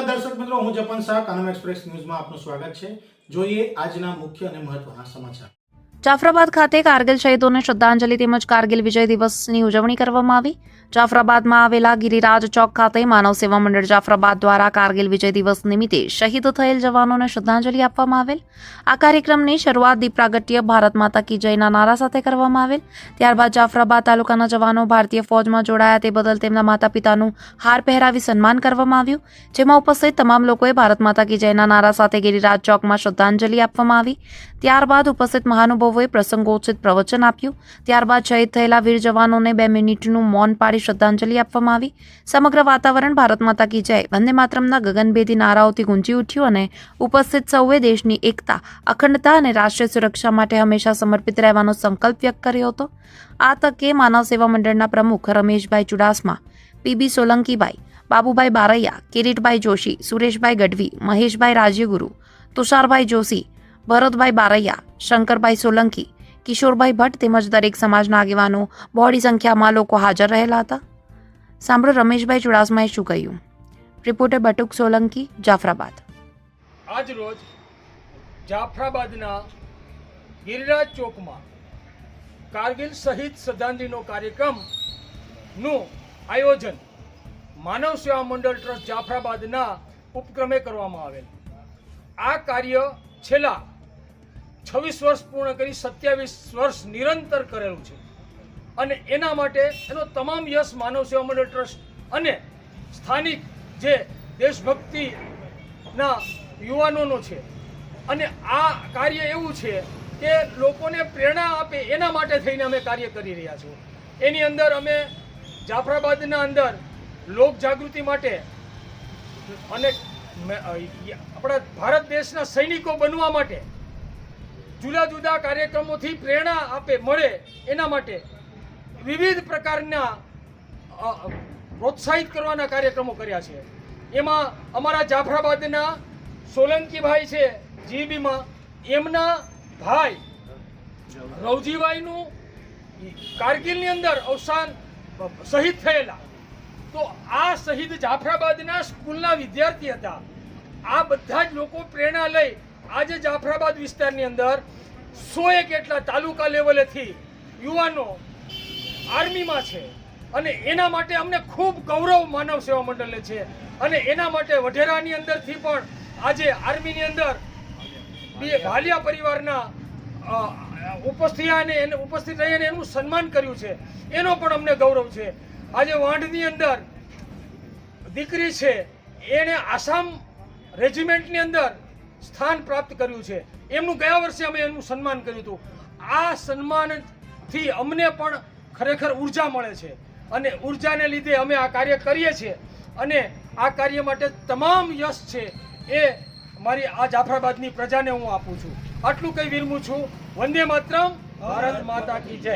દર્શક મિત્રો, હું જપન શાહ કાનમ એક્સપ્રેસ ન્યૂઝમાં આપનું સ્વાગત છે। જોઈએ આજના મુખ્ય અને મહત્વના સમાચાર। જાફરાબાદ ખાતે કારગિલ શહીદોને શ્રદ્ધાંજલિ તેમજ કારગિલ વિજય દિવસની ઉજવણી કરવામાં આવી। જાફરાબાદમાં આવેલા ગિરિરાજ ચોક ખાતે માનવ સેવા મંડળ જાફરાબાદ દ્વારા કારગિલ વિજય દિવસ નિમિત્તે શહીદ થયેલ જવાનોને શ્રદ્ધાંજલિ આપવામાં આવેલ। આ કાર્યક્રમની શરૂઆત દીપ પ્રાગટ્ય ભારત માતા કી જયના નારા સાથે કરવામાં આવેલ। ત્યારબાદ જાફરાબાદ તાલુકાના જવાનો ભારતીય ફૌજમાં જોડાયા તે બદલ તેમના માતા પિતાનું હાર પહેરાવી સન્માન કરવામાં આવ્યું, જેમાં ઉપસ્થિત તમામ લોકોએ ભારત માતા કી જયના નારા સાથે ગિરિરાજ ચોકમાં શ્રદ્ધાંજલિ આપવામાં આવી। ત્યારબાદ ઉપસ્થિત મહાનુભાવોએ પ્રસંગોચિત પ્રવચન આપ્યું। ત્યારબાદ શહીદ થયેલા વીર જવાનોને 2 મિનિટનું મૌન પાળી શ્રદ્ધાંજલિ આપવામાં આવી। સમગ્ર વાતાવરણ ભારત માતા કી જય, વંદે માતરમના ગગનભેદી નારાઓથી ગુંજી ઉઠ્યું અને ઉપસ્થિત સૌએ દેશની એકતા, અખંડતા અને રાષ્ટ્રીય સુરક્ષા માટે હંમેશા સમર્પિત રહેવાનો સંકલ્પ વ્યક્ત કર્યો હતો। આ તકે માનવ સેવા મંડળના પ્રમુખ રમેશભાઈ ચુડાસમા, પીબી સોલંકીભાઈ, બાબુભાઈ બારૈયા, કિરીટભાઈ જોશી, સુરેશભાઈ ગઢવી, મહેશભાઈ રાજ્યગુરુ, તુષારભાઈ જોશી, ભરતભાઈ બારૈયા, શંકરભાઈ સોલંકી, કિશોરભાઈ ભટ્ટ તેમજ દરેક સમાજના આગેવાનો બહોળી સંખ્યામાં લોકો હાજર રહેલા હતા। સાંભળો રમેશભાઈ ચુડાસમાએ શું કહ્યું। રિપોર્ટર બટુક સોલંકી, જાફરાબાદ। આજ રોજ જાફરાબાદના ગિરિરાજ ચોકમાં કારગિલ શહીદ શ્રદ્ધાંજલિનો કાર્યક્રમનું આયોજન માનવ સેવા મંડળ ટ્રસ્ટ જાફરાબાદના ઉપક્રમે કરવામાં આવેલ। આ કાર્ય છેલ્લા 26 વર્ષ પૂર્ણ કરી 27 વર્ષ નિરંતર કરેલું છે અને એના માટે એનો તમામ યશ માનવ સેવા મંડળ ટ્રસ્ટ અને સ્થાનિક જે દેશભક્તિના યુવાનોનો છે। અને આ કાર્ય એવું છે કે લોકોને પ્રેરણા આપે એના માટે થઈને અમે કાર્ય કરી રહ્યા છીએ। એની અંદર અમે જાફરાબાદના અંદર લોક જાગૃતિ માટે અને આપણા ભારત દેશના સૈનિકો બનવા માટે જુદા જુદા કાર્યક્રમોથી પ્રેરણા આપે મળે એના માટે વિવિધ પ્રકારના પ્રોત્સાહિત કરવાના કાર્યક્રમો કર્યા છે। એમાં અમારા જાફરાબાદના સોલંકીભાઈ છે જીબીમાં, એમના ભાઈ રવજીભાઈનું કારગિલની અંદર અવસાન શહીદ થયેલા, તો આ શહીદ જાફરાબાદના સ્કૂલના વિદ્યાર્થી હતા। આ બધા જ લોકો પ્રેરણા લઈ આજે જાફરાબાદ વિસ્તારની અંદર 100 જેટલા તાલુકા લેવલેથી યુવાનો આર્મીમાં છે અને એના માટે અમને ખૂબ ગૌરવ માનવ સેવા મંડળે છે। અને એના માટે વઢેરાની અંદરથી પણ આજે આર્મીની અંદર ભાલિયા પરિવારના ઉપસ્થિત રહીને એનું સન્માન કર્યું છે, એનો પણ અમને ગૌરવ છે। આજે વાંઢની અંદર દીકરી છે, એણે આસામ રેજિમેન્ટની અંદર સ્થાન પ્રાપ્ત કર્યું છે, એમનું ગયા વર્ષે અમે એનું સન્માન કર્યું હતું। આ સન્માનથી અમને પણ ખરેખર ઉર્જા મળે છે અને ઉર્જાને લીધે અમે આ કાર્ય કરીએ છીએ અને આ કાર્ય માટે તમામ યશ છે એ મારી આ જાફરાબાદની પ્રજાને હું આપું છું। આટલું કઈ વિરમું છું। વંદે માતરમ, ભારત માતા કી જય।